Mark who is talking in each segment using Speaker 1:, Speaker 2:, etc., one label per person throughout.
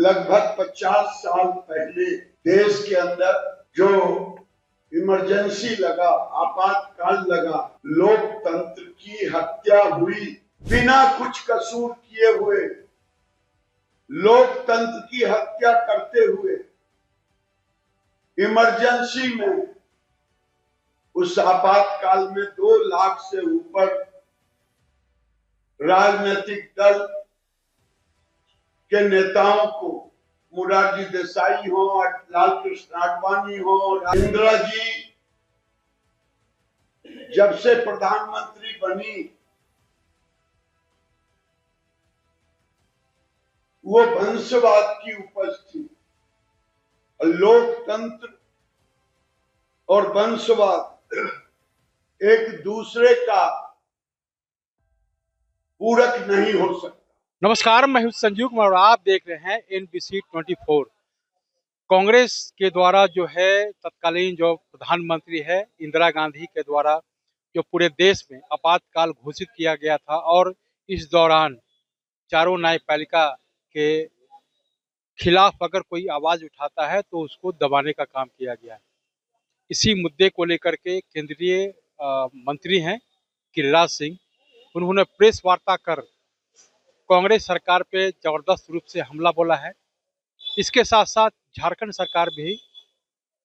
Speaker 1: लगभग 50 साल पहले देश के अंदर जो इमरजेंसी लगा, आपातकाल लगा, लोकतंत्र की हत्या हुई, बिना कुछ कसूर किए हुए लोकतंत्र की हत्या करते हुए इमरजेंसी में उस आपातकाल में 2 लाख से ऊपर राजनीतिक दल के नेताओं को, मोरारजी देसाई हो, लाल कृष्ण आडवाणी हो, इंदिरा जी जब से प्रधानमंत्री बनी वो वंशवाद की उपज थी। लोकतंत्र और वंशवाद एक दूसरे का पूरक नहीं हो सकता।
Speaker 2: नमस्कार, मैं हूं संजीव कुमार और आप देख रहे हैं NBC 24। कांग्रेस के द्वारा जो है तत्कालीन जो प्रधानमंत्री है इंदिरा गांधी के द्वारा जो पूरे देश में आपातकाल घोषित किया गया था और इस दौरान चारों न्यायपालिका के खिलाफ अगर कोई आवाज उठाता है तो उसको दबाने का काम किया गया है। इसी मुद्दे को लेकर के केंद्रीय मंत्री हैं गिरिराज सिंह, उन्होंने प्रेस वार्ता कर कांग्रेस सरकार पे जबरदस्त रूप से हमला बोला है। इसके साथ साथ झारखंड सरकार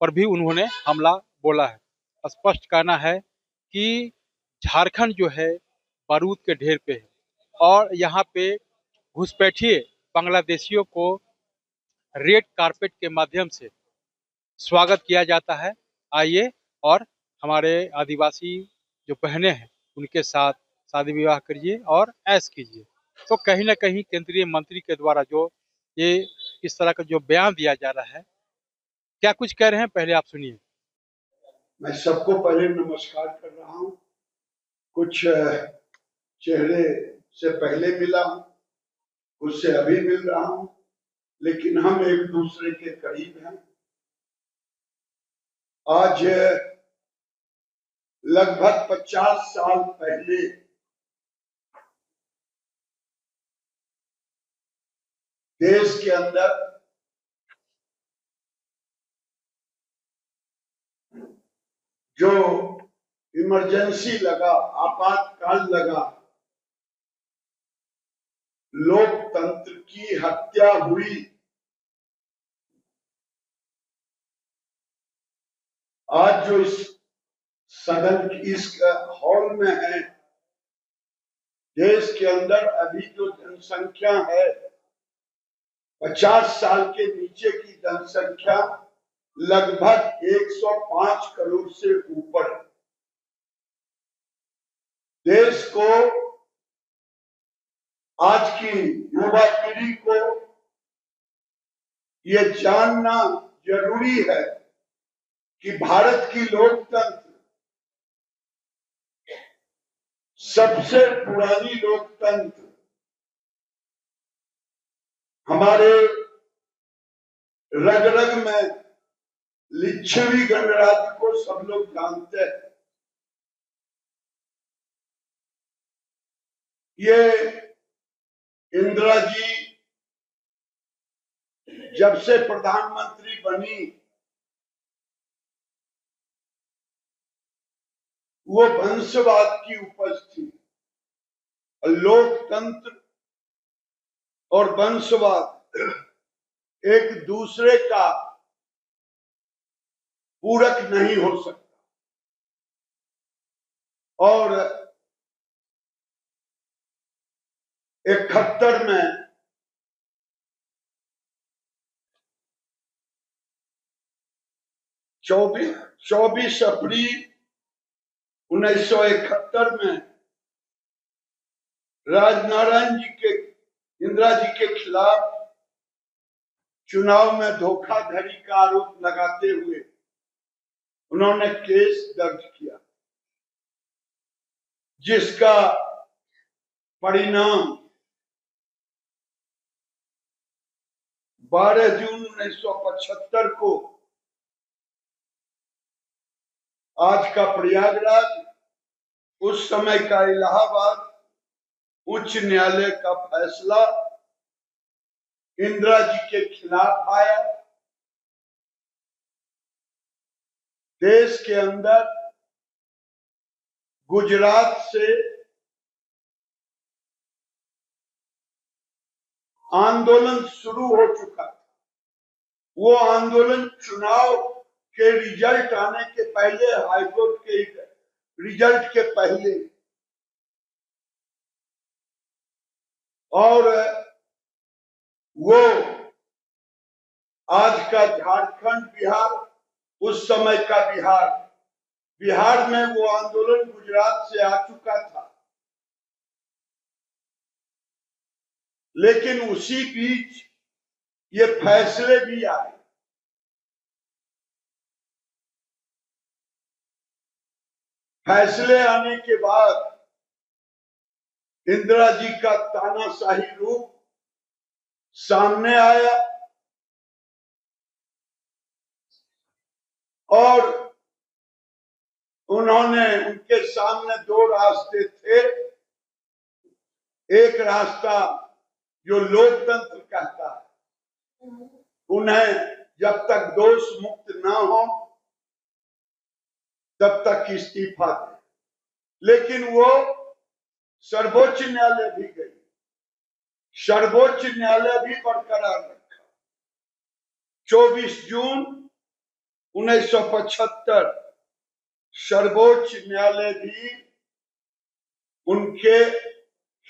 Speaker 2: पर भी उन्होंने हमला बोला है। स्पष्ट कहना है कि झारखंड जो है बारूद के ढेर पे है और यहाँ पे घुसपैठिए बांग्लादेशियों को रेड कारपेट के माध्यम से स्वागत किया जाता है। आइए और हमारे आदिवासी जो बहनें हैं उनके साथ शादी विवाह करिए और ऐश कीजिए। तो कहीं ना कहीं केंद्रीय मंत्री के द्वारा जो ये इस तरह का जो बयान दिया जा रहा है, क्या कुछ कह रहे हैं, पहले आप सुनिए।
Speaker 1: मैं सबको पहले नमस्कार कर रहा हूं। कुछ चेहरे से पहले मिला हूं, कुछ से अभी मिल रहा हूं, लेकिन हम एक दूसरे के करीब हैं। आज लगभग 50 साल पहले देश के अंदर जो इमरजेंसी लगा, आपातकाल लगा, लोकतंत्र की हत्या हुई। आज जो इस सदन की इस हॉल में है, देश के अंदर अभी जो जनसंख्या है 50 साल के नीचे की जनसंख्या लगभग 105 करोड़ से ऊपर। देश को, आज की युवा पीढ़ी को ये जानना जरूरी है कि भारत की लोकतंत्र सबसे पुरानी लोकतंत्र, हमारे रग रग में लिच्छवी गणराज्य को सब लोग जानते हैं। ये इंदिरा जी जब से प्रधानमंत्री बनी वो वंशवाद की उपज थी। लोकतंत्र और वंशवाद एक दूसरे का पूरक नहीं हो सकता। और 71 में चौबीस अप्रैल 1971 में राजनारायण जी के, इंदिरा जी के खिलाफ चुनाव में धोखाधड़ी का आरोप लगाते हुए उन्होंने केस दर्ज किया, जिसका परिणाम 12 जून 1975 को आज का प्रयागराज, उस समय का इलाहाबाद उच्च न्यायालय का फैसला इंदिरा जी के खिलाफ आया। देश के अंदर गुजरात से आंदोलन शुरू हो चुका था। वो आंदोलन चुनाव के रिजल्ट आने के पहले, हाईकोर्ट के रिजल्ट के पहले, और वो आज का झारखंड, बिहार, उस समय का बिहार, बिहार में वो आंदोलन गुजरात से आ चुका था। लेकिन उसी बीच ये फैसले भी आए। फैसले आने के बाद इंदिरा जी का तानाशाही रूप सामने आया और उन्होंने, उनके सामने दो रास्ते थे। एक रास्ता जो लोकतंत्र कहता है, उन्हें जब तक दोष मुक्त ना हो तब तक इस्तीफा दे। लेकिन वो सर्वोच्च न्यायालय भी गई, सर्वोच्च न्यायालय भी बरकरार रखा। 24 जून 1975 सर्वोच्च न्यायालय भी उनके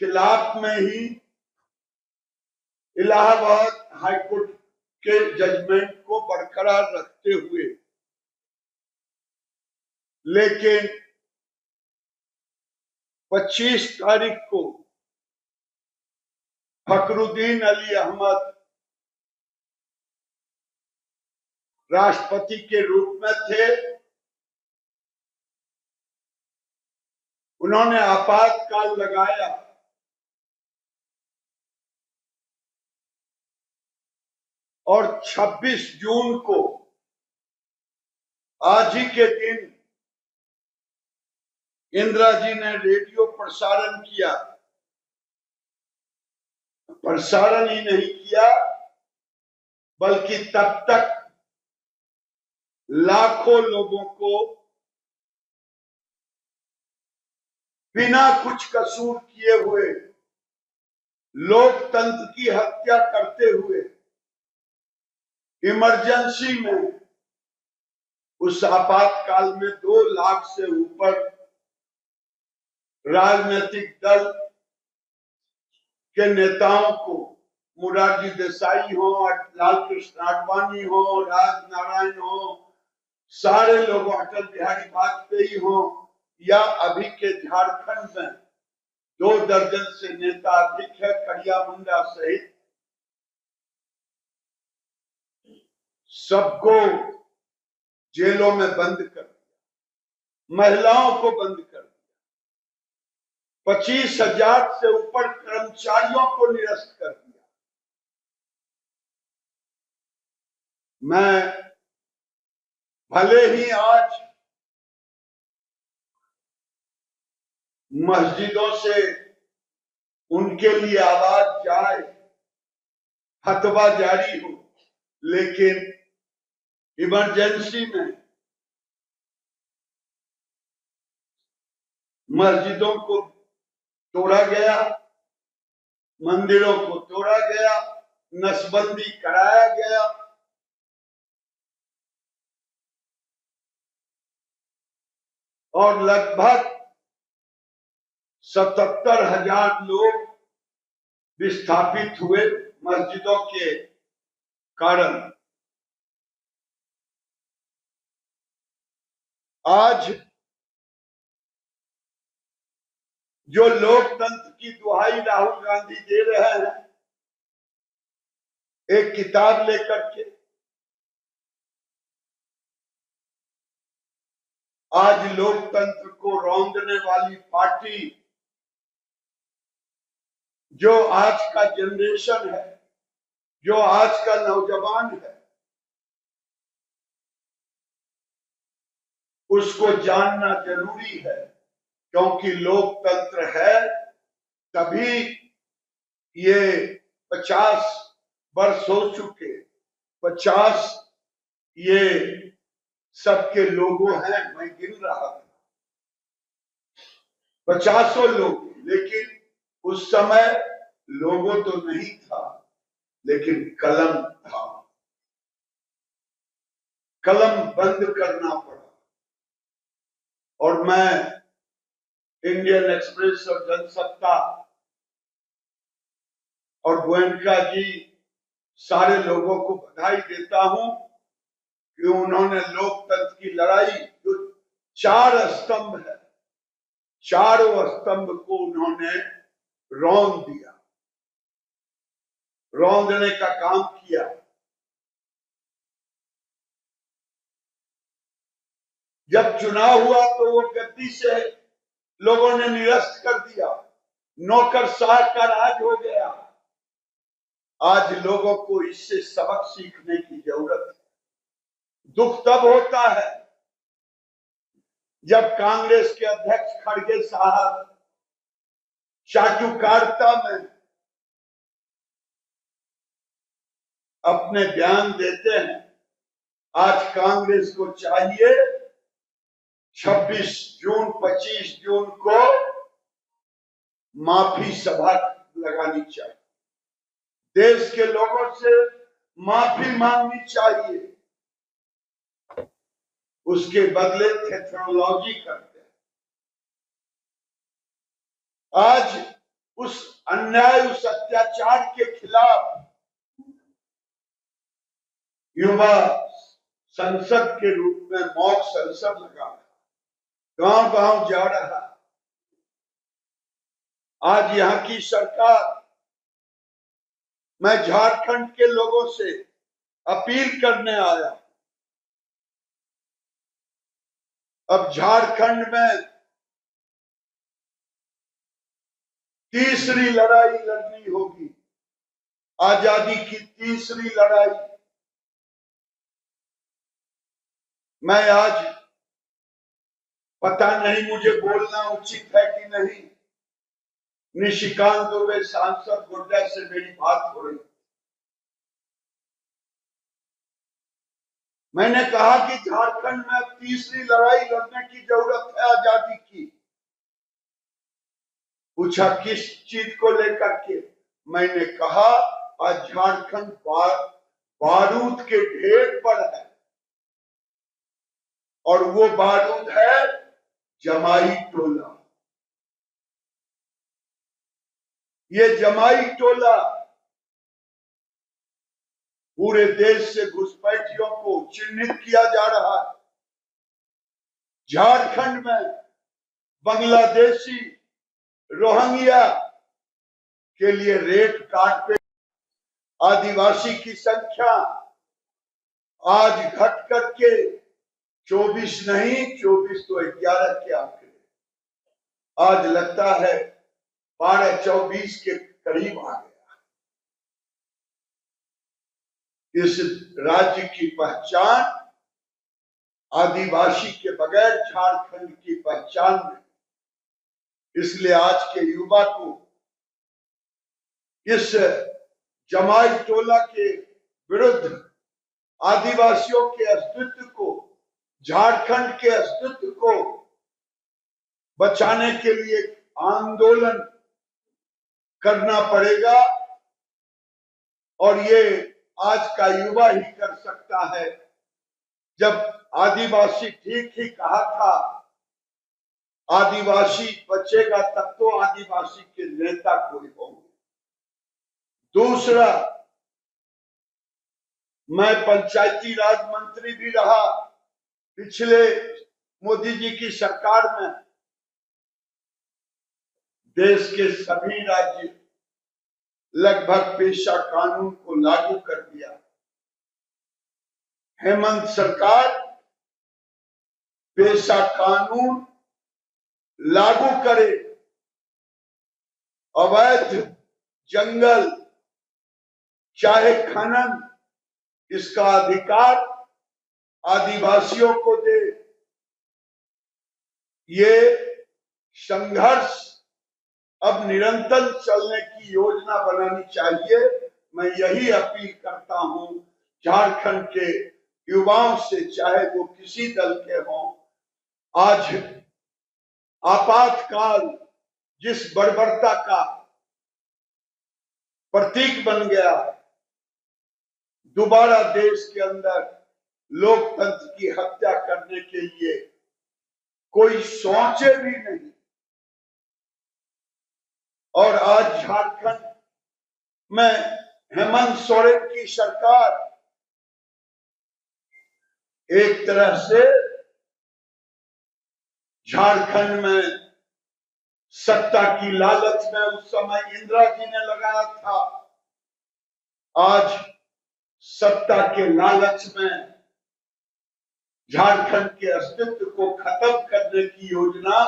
Speaker 1: खिलाफ में ही इलाहाबाद हाईकोर्ट के जजमेंट को बरकरार रखते हुए, लेकिन 25 तारीख को फखरुद्दीन अली अहमद राष्ट्रपति के रूप में थे। उन्होंने आपातकाल लगाया और 26 जून को, आज ही के दिन, इंदिरा जी ने रेडियो प्रसारण किया। प्रसारण ही नहीं किया बल्कि तब तक लाखों लोगों को बिना कुछ कसूर किए हुए, लोकतंत्र की हत्या करते हुए, इमरजेंसी में, उस आपातकाल में 2 लाख से ऊपर राजनीतिक दल के नेताओं को, मोरारजी देसाई हो, लाल कृष्ण आडवाणी हो, राजनारायण हो, सारे लोग, अटल बिहारी वाजपेयी हो, या अभी के झारखंड में 2 दर्जन से नेता अधिक है, कड़िया मुंडा सहित, सबको जेलों में बंद कर दिया, महिलाओं को बंद कर दिया, 25,000 से ऊपर कर्मचारियों को निरस्त कर दिया। मैं, भले ही आज मस्जिदों से उनके लिए आवाज जाए, फतवा जारी हो, लेकिन इमरजेंसी में मस्जिदों को तोड़ा गया, मंदिरों को तोड़ा गया, नसबंदी कराया गया। और लगभग 77,000 लोग विस्थापित हुए मस्जिदों के कारण। आज जो लोकतंत्र की दुहाई राहुल गांधी दे रहे हैं, एक किताब लेकर के, आज लोकतंत्र को रौंदने वाली पार्टी जो आज का जनरेशन है, जो आज का नौजवान है, उसको जानना जरूरी है। क्योंकि लोकतंत्र है तभी ये 50 वर्ष हो चुके, 50 ये सबके लोगों हैं, मैं गिन रहा था 50 लोग, लेकिन उस समय लोगों तो नहीं था, लेकिन कलम था। कलम बंद करना पड़ा और मैं इंडियन एक्सप्रेस और जनसत्ता और गोयनका जी सारे लोगों को बधाई देता हूं कि उन्होंने लोकतंत्र की लड़ाई जो 4 स्तंभ है, चारों स्तंभ को उन्होंने रौंद दिया, रौंदने का काम किया। जब चुनाव हुआ तो वो गद्दी से लोगों ने निरस्त कर दिया, नौकरशाह का राज हो गया। आज लोगों को इससे सबक सीखने की जरूरत है। दुख तब होता है जब कांग्रेस के अध्यक्ष खड़गे साहब चाटुकारिता में अपने बयान देते हैं। आज कांग्रेस को चाहिए 26 जून 25 जून को माफी सभा लगानी चाहिए, देश के लोगों से माफी मांगनी चाहिए, उसके बदले टेक्नोलॉजी करते हैं। आज उस अन्याय, उस अत्याचार के खिलाफ युवा संसद के रूप में मॉक संसद लगा, गांव गांव जा रहा। आज यहाँ की सरकार, मैं झारखंड के लोगों से अपील करने आया। अब झारखंड में तीसरी लड़ाई लड़नी होगी, आजादी की तीसरी लड़ाई। मैं आज, पता नहीं मुझे बोलना उचित है कि नहीं, निशिकांत दुबे सांसद गोड्डा से मेरी बात हो रही, मैंने कहा कि झारखंड में अब तीसरी लड़ाई लड़ने की जरूरत है आजादी की। पूछा किस चीज को लेकर के, मैंने कहा आज झारखंड बारूद के ढेर पर है और वो बारूद है जमाई टोला। ये जमाई टोला पूरे देश से घुसपैठियों को चिन्हित किया जा रहा है। झारखंड में बांग्लादेशी रोहिंग्या के लिए रेड कार्पेट, आदिवासी की संख्या आज घट करके 24 नहीं, 24 तो 11 के आंकड़े, आज लगता है 12-24 के करीब आ गया। इस राज्य की पहचान आदिवासी के बगैर झारखंड की पहचान नहीं। इसलिए आज के युवा को इस जमाई टोला के विरुद्ध, आदिवासियों के अस्तित्व को, झारखंड के अस्तित्व को बचाने के लिए आंदोलन करना पड़ेगा और ये आज का युवा ही कर सकता है। जब आदिवासी, ठीक ही कहा था, आदिवासी बचेगा तब तो आदिवासी के नेता कोई होंगे। दूसरा, मैं पंचायती राज मंत्री भी रहा पिछले मोदी जी की सरकार में। देश के सभी राज्य लगभग पेशा कानून को लागू कर दिया। हेमंत सरकार पेशा कानून लागू करे, अवैध जंगल चाहे खनन, इसका अधिकार आदिवासियों को दे। ये संघर्ष अब निरंतर चलने की योजना बनानी चाहिए। मैं यही अपील करता हूं झारखंड के युवाओं से, चाहे वो किसी दल के हों। आज आपातकाल जिस बर्बरता का प्रतीक बन गया, दोबारा देश के अंदर लोकतंत्र की हत्या करने के लिए कोई सोचे भी नहीं। और आज झारखंड में हेमंत सोरेन की सरकार एक तरह से झारखंड में सत्ता की लालच में उस समय इंदिरा जी ने लगाया था। आज सत्ता के लालच में झारखंड के अस्तित्व को खत्म करने की योजना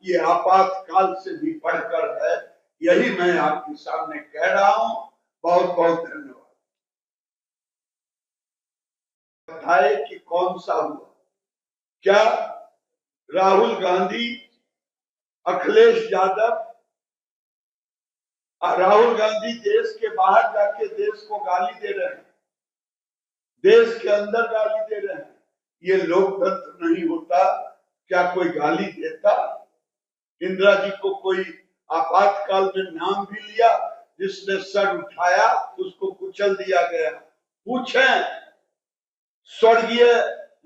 Speaker 1: ये आपातकाल से भी बढ़कर है। यही मैं आपके सामने कह रहा हूं। बहुत बहुत धन्यवाद। बताए कि कौन सा हुआ, क्या राहुल गांधी, अखिलेश यादव, राहुल गांधी देश के बाहर जाके देश को गाली दे रहे हैं, देश के अंदर गाली दे रहे हैं। ये लोकतंत्र नहीं होता। क्या कोई गाली देता? इंदिरा जी को कोई आपातकाल में नाम भी लिया, जिसने सर उठाया उसको कुचल दिया गया। पूछें स्वर्गीय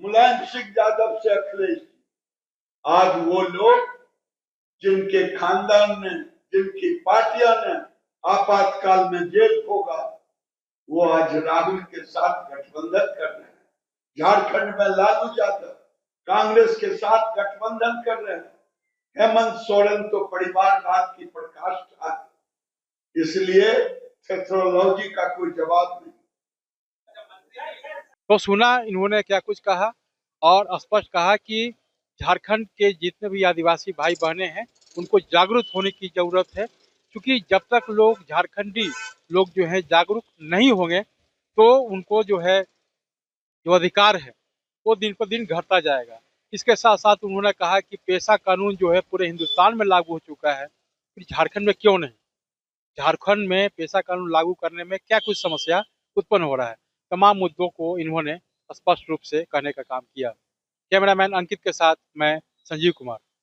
Speaker 1: मुलायम सिंह यादव से अखिलेश, आज वो लोग जिनके खानदान ने, जिनकी पार्टियां ने आपातकाल में जेल होगा, वो आज राहुल के साथ गठबंधन कर रहे हैं। झारखंड में लालू यादव कांग्रेस के साथ गठबंधन कर रहे हैं। हेमंत सोरेन तो परिवारवाद की पराकाष्ठा है। इसलिए टेक्नोलॉजी का कोई जवाब नहीं।
Speaker 2: तो सुना इन्होंने क्या कुछ कहा, और स्पष्ट कहा कि झारखंड के जितने भी आदिवासी भाई बहनें हैं उनको जागरूक होने की जरूरत है, क्योंकि जब तक लोग झारखंडी लोग जो है जागरूक नहीं होंगे तो उनको जो है जो अधिकार है वो दिन पर दिन घटता जाएगा। इसके साथ साथ उन्होंने कहा कि पेशा कानून जो है पूरे हिंदुस्तान में लागू हो चुका है, फिर झारखंड में क्यों नहीं? झारखंड में पेशा कानून लागू करने में क्या कुछ समस्या उत्पन्न हो रहा है? तमाम मुद्दों को इन्होंने स्पष्ट रूप से कहने का काम किया। कैमरामैन अंकित के साथ मैं संजीव कुमार।